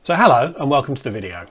So hello and welcome to the video.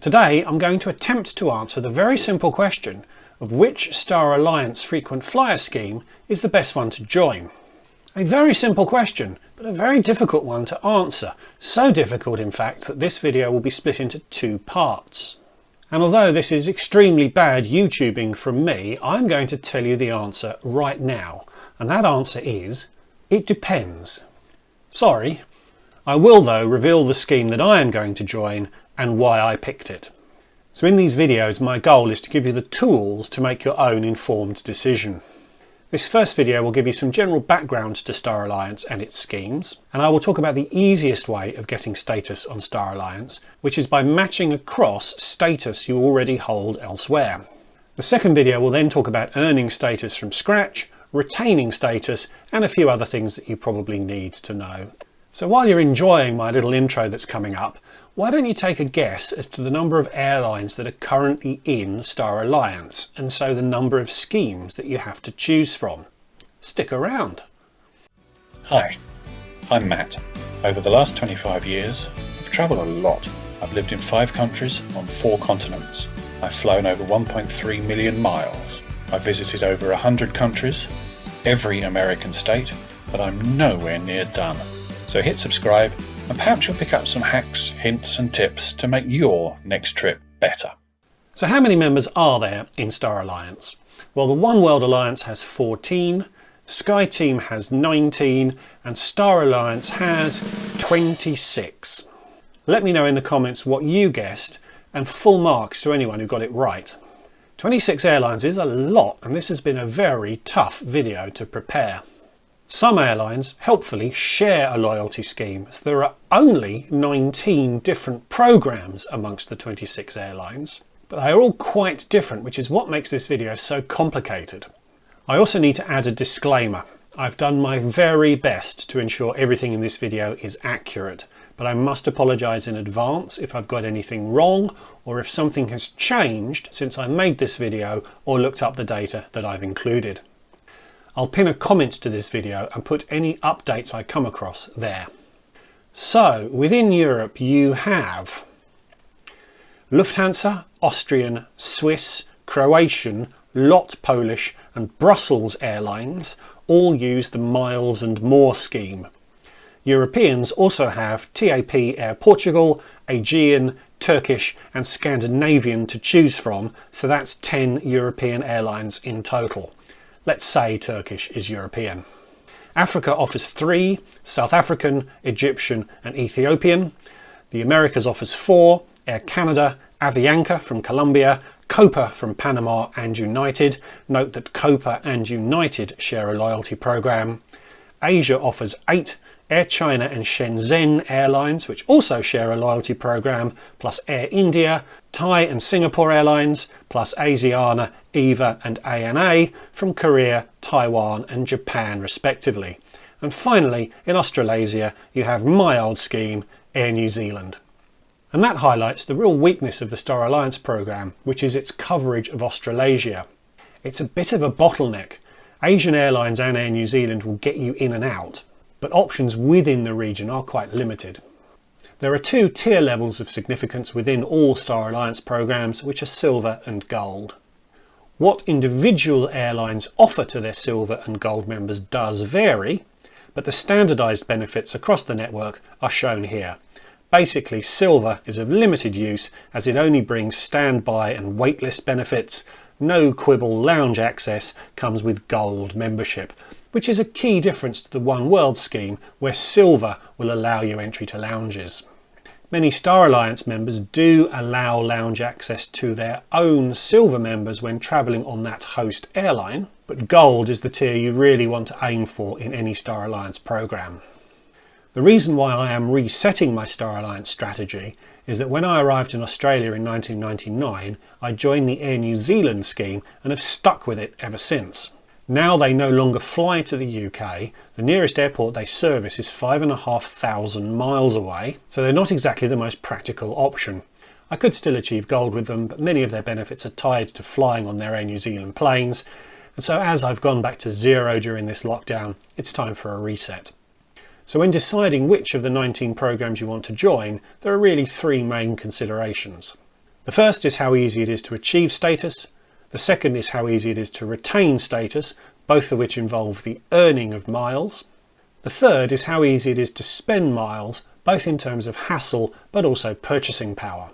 Today I'm going to attempt to answer the very simple question of which Star Alliance frequent flyer scheme is the best one to join. A very simple question, but a very difficult one to answer. So difficult in fact that this video will be split into two parts. And although this is extremely bad YouTubing from me, I'm going to tell you the answer right now. And that answer is, it depends. Sorry. I will though reveal the scheme that I am going to join and why I picked it. So in these videos my goal is to give you the tools to make your own informed decision. This first video will give you some general background to Star Alliance and its schemes, and I will talk about the easiest way of getting status on Star Alliance, which is by matching across status you already hold elsewhere. The second video will then talk about earning status from scratch, retaining status, and a few other things that you probably need to know. So while you're enjoying my little intro that's coming up, why don't you take a guess as to the number of airlines that are currently in Star Alliance, and so the number of schemes that you have to choose from. Stick around. Hi, I'm Matt. Over the last 25 years, I've travelled a lot. I've lived in 5 countries on 4 continents. I've flown over 1.3 million miles. I've visited over 100 countries, every American state, but I'm nowhere near done. So hit subscribe and perhaps you'll pick up some hacks, hints and tips to make your next trip better. So how many members are there in Star Alliance? Well, the One World Alliance has 14, SkyTeam has 19 and Star Alliance has 26. Let me know in the comments what you guessed and full marks to anyone who got it right. 26 airlines is a lot and this has been a very tough video to prepare. Some airlines helpfully share a loyalty scheme, so there are only 19 different programs amongst the 26 airlines, but they are all quite different, which is what makes this video so complicated. I also need to add a disclaimer. I've done my very best to ensure everything in this video is accurate, but I must apologise in advance if I've got anything wrong or if something has changed since I made this video or looked up the data that I've included. I'll pin a comment to this video and put any updates I come across there. So within Europe you have Lufthansa, Austrian, Swiss, Croatian, LOT Polish and Brussels Airlines all use the Miles and More scheme. Europeans also have TAP Air Portugal, Aegean, Turkish and Scandinavian to choose from, so that's 10 European airlines in total. Let's say Turkish is European. Africa offers 3, South African, Egyptian and Ethiopian. The Americas offers 4, Air Canada, Avianca from Colombia, Copa from Panama and United. Note that Copa and United share a loyalty program. Asia offers 8, Air China and Shenzhen Airlines, which also share a loyalty program, plus Air India, Thai and Singapore Airlines, plus Asiana, EVA and ANA from Korea, Taiwan and Japan respectively. And finally, in Australasia, you have my old scheme, Air New Zealand. And that highlights the real weakness of the Star Alliance program, which is its coverage of Australasia. It's a bit of a bottleneck. Asian Airlines and Air New Zealand will get you in and out, but options within the region are quite limited. There are 2 tier levels of significance within all Star Alliance programs, which are silver and gold. What individual airlines offer to their silver and gold members does vary, but the standardised benefits across the network are shown here. Basically, silver is of limited use as it only brings standby and waitlist benefits. No quibble lounge access comes with gold membership, which is a key difference to the One World scheme where silver will allow you entry to lounges. Many Star Alliance members do allow lounge access to their own silver members when travelling on that host airline, but gold is the tier you really want to aim for in any Star Alliance program. The reason why I am resetting my Star Alliance strategy is that when I arrived in Australia in 1999, I joined the Air New Zealand scheme and have stuck with it ever since. Now they no longer fly to the UK, the nearest airport they service is 5,500 miles away, so they're not exactly the most practical option. I could still achieve gold with them, but many of their benefits are tied to flying on their Air New Zealand planes, and so as I've gone back to 0 during this lockdown, it's time for a reset. So when deciding which of the 19 programs you want to join, there are really three main considerations. The first is how easy it is to achieve status. The second is how easy it is to retain status, both of which involve the earning of miles. The third is how easy it is to spend miles, both in terms of hassle but also purchasing power.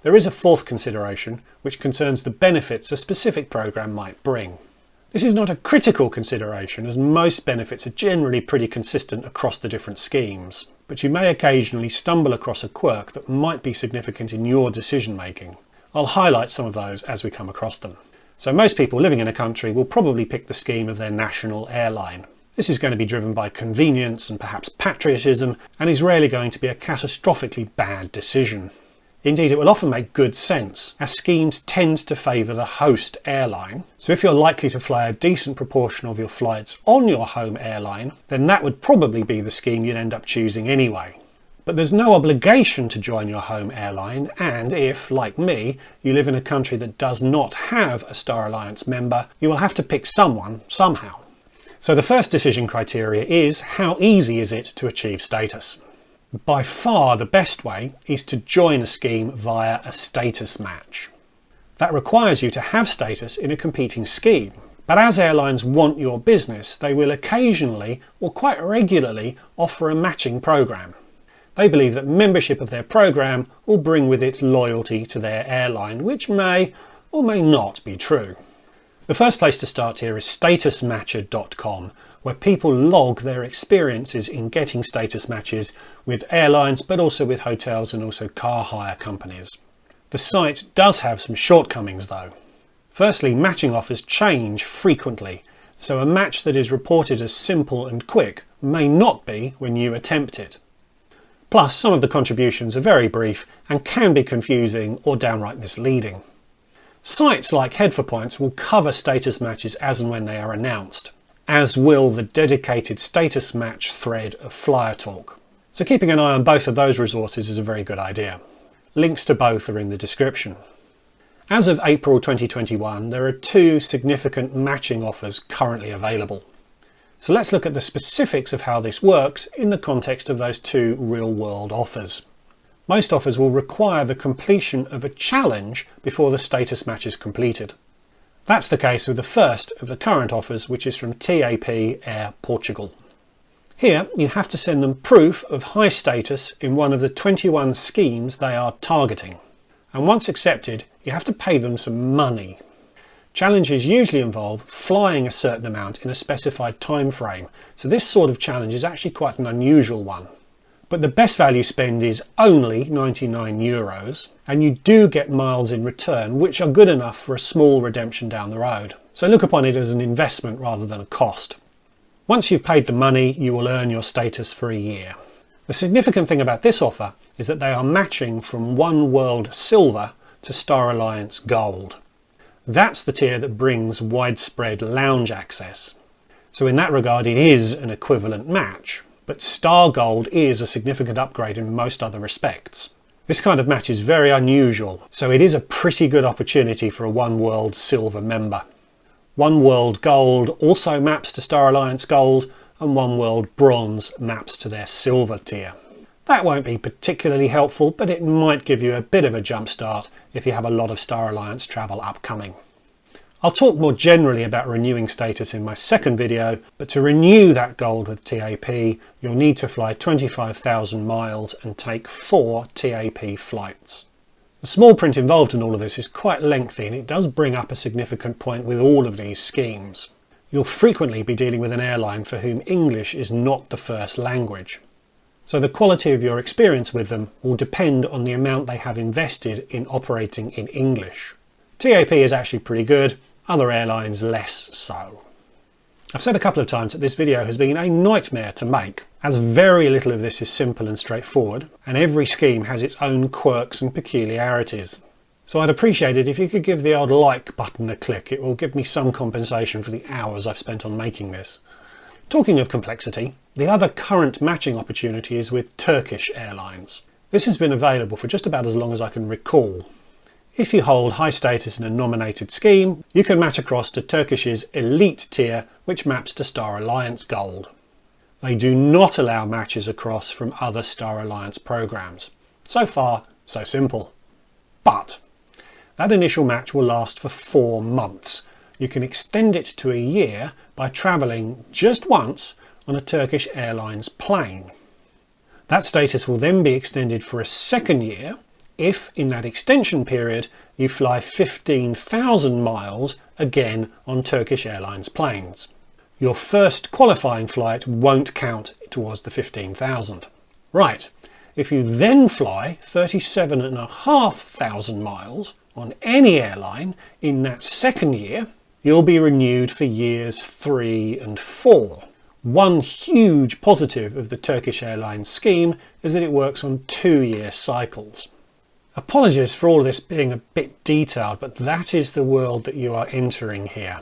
There is a fourth consideration, which concerns the benefits a specific program might bring. This is not a critical consideration, as most benefits are generally pretty consistent across the different schemes, but you may occasionally stumble across a quirk that might be significant in your decision making. I'll highlight some of those as we come across them. So most people living in a country will probably pick the scheme of their national airline. This is going to be driven by convenience and perhaps patriotism, and is rarely going to be a catastrophically bad decision. Indeed, it will often make good sense, as schemes tend to favour the host airline. So if you're likely to fly a decent proportion of your flights on your home airline, then that would probably be the scheme you'd end up choosing anyway. But there's no obligation to join your home airline, and if, like me, you live in a country that does not have a Star Alliance member, you will have to pick someone somehow. So the first decision criteria is, how easy is it to achieve status? By far the best way is to join a scheme via a status match. That requires you to have status in a competing scheme, but as airlines want your business, they will occasionally or quite regularly offer a matching program. They believe that membership of their program will bring with it loyalty to their airline, which may or may not be true. The first place to start here is statusmatcher.com, where people log their experiences in getting status matches with airlines, but also with hotels and also car hire companies. The site does have some shortcomings though. Firstly, matching offers change frequently, so a match that is reported as simple and quick may not be when you attempt it. Plus, some of the contributions are very brief and can be confusing or downright misleading. Sites like Head for Points will cover status matches as and when they are announced, as will the dedicated status match thread of Flyer Talk. So keeping an eye on both of those resources is a very good idea. Links to both are in the description. As of April 2021, there are two significant matching offers currently available. So let's look at the specifics of how this works in the context of those two real-world offers. Most offers will require the completion of a challenge before the status match is completed. That's the case with the first of the current offers, which is from TAP Air Portugal. Here you have to send them proof of high status in one of the 21 schemes they are targeting. And once accepted, you have to pay them some money. Challenges usually involve flying a certain amount in a specified time frame, so this sort of challenge is actually quite an unusual one. But the best value spend is only €99, and you do get miles in return, which are good enough for a small redemption down the road. So look upon it as an investment rather than a cost. Once you've paid the money, you will earn your status for a year. The significant thing about this offer is that they are matching from One World Silver to Star Alliance Gold. That's the tier that brings widespread lounge access. So in that regard, it is an equivalent match. But Star Gold is a significant upgrade in most other respects. This kind of match is very unusual, so it is a pretty good opportunity for a One World Silver member. One World Gold also maps to Star Alliance Gold, and One World Bronze maps to their Silver tier. That won't be particularly helpful, but it might give you a bit of a jump start if you have a lot of Star Alliance travel upcoming. I'll talk more generally about renewing status in my second video, but to renew that gold with TAP, you'll need to fly 25,000 miles and take 4 TAP flights. The small print involved in all of this is quite lengthy, and it does bring up a significant point with all of these schemes. You'll frequently be dealing with an airline for whom English is not the first language. So the quality of your experience with them will depend on the amount they have invested in operating in English. TAP is actually pretty good, other airlines less so. I've said a couple of times that this video has been a nightmare to make, as very little of this is simple and straightforward, and every scheme has its own quirks and peculiarities. So I'd appreciate it if you could give the old like button a click. It will give me some compensation for the hours I've spent on making this. Talking of complexity, the other current matching opportunity is with Turkish Airlines. This has been available for just about as long as I can recall. If you hold high status in a nominated scheme, you can match across to Turkish's Elite tier, which maps to Star Alliance Gold. They do not allow matches across from other Star Alliance programs. So far, so simple. But that initial match will last for 4 months. You can extend it to a year by travelling just once on a Turkish Airlines plane. That status will then be extended for a second year if, in that extension period, you fly 15,000 miles again on Turkish Airlines planes. Your first qualifying flight won't count towards the 15,000. Right, if you then fly 37,500 miles on any airline in that second year, you'll be renewed for years 3 and 4. One huge positive of the Turkish Airlines scheme is that it works on 2-year cycles. Apologies for all this being a bit detailed, but that is the world that you are entering here.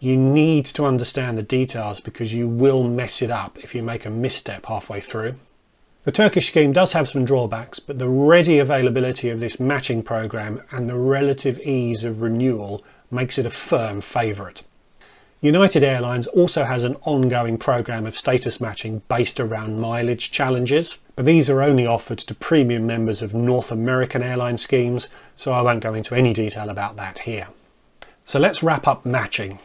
You need to understand the details because you will mess it up if you make a misstep halfway through. The Turkish scheme does have some drawbacks, but the ready availability of this matching program and the relative ease of renewal makes it a firm favourite. United Airlines also has an ongoing program of status matching based around mileage challenges, but these are only offered to premium members of North American airline schemes, so I won't go into any detail about that here. So let's wrap up matching.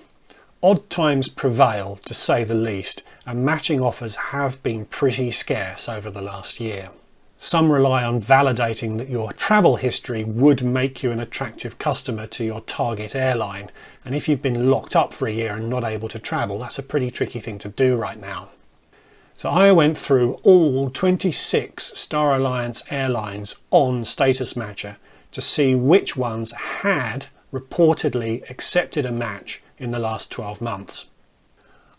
Odd times prevail, to say the least, and matching offers have been pretty scarce over the last year. Some rely on validating that your travel history would make you an attractive customer to your target airline, and if you've been locked up for a year and not able to travel, that's a pretty tricky thing to do right now. So I went through all 26 Star Alliance airlines on Status Matcher to see which ones had reportedly accepted a match in the last 12 months.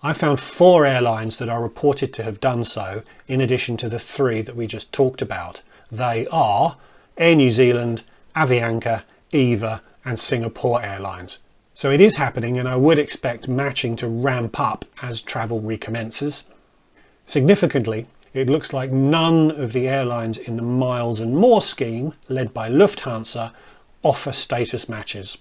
I found 4 airlines that are reported to have done so, in addition to the 3 that we just talked about. They are Air New Zealand, Avianca, EVA and Singapore Airlines. So it is happening, and I would expect matching to ramp up as travel recommences. Significantly, it looks like none of the airlines in the Miles and More scheme, led by Lufthansa, offer status matches.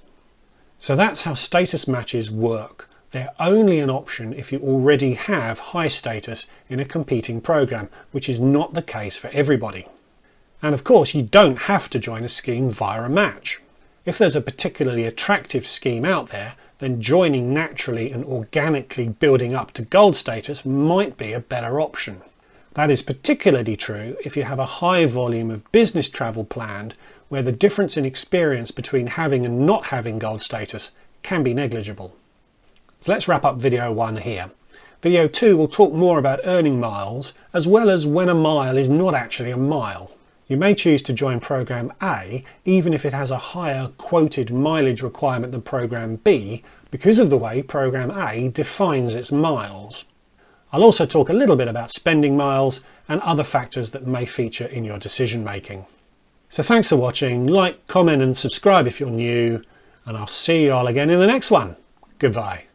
So that's how status matches work. They're only an option if you already have high status in a competing program, which is not the case for everybody. And of course, you don't have to join a scheme via a match. If there's a particularly attractive scheme out there, then joining naturally and organically building up to gold status might be a better option. That is particularly true if you have a high volume of business travel planned, where the difference in experience between having and not having gold status can be negligible. So let's wrap up video 1 here. Video 2 will talk more about earning miles, as well as when a mile is not actually a mile. You may choose to join Program A even if it has a higher quoted mileage requirement than Program B, because of the way Program A defines its miles. I'll also talk a little bit about spending miles and other factors that may feature in your decision making. So thanks for watching. Like, comment and subscribe if you're new, and I'll see you all again in the next one. Goodbye.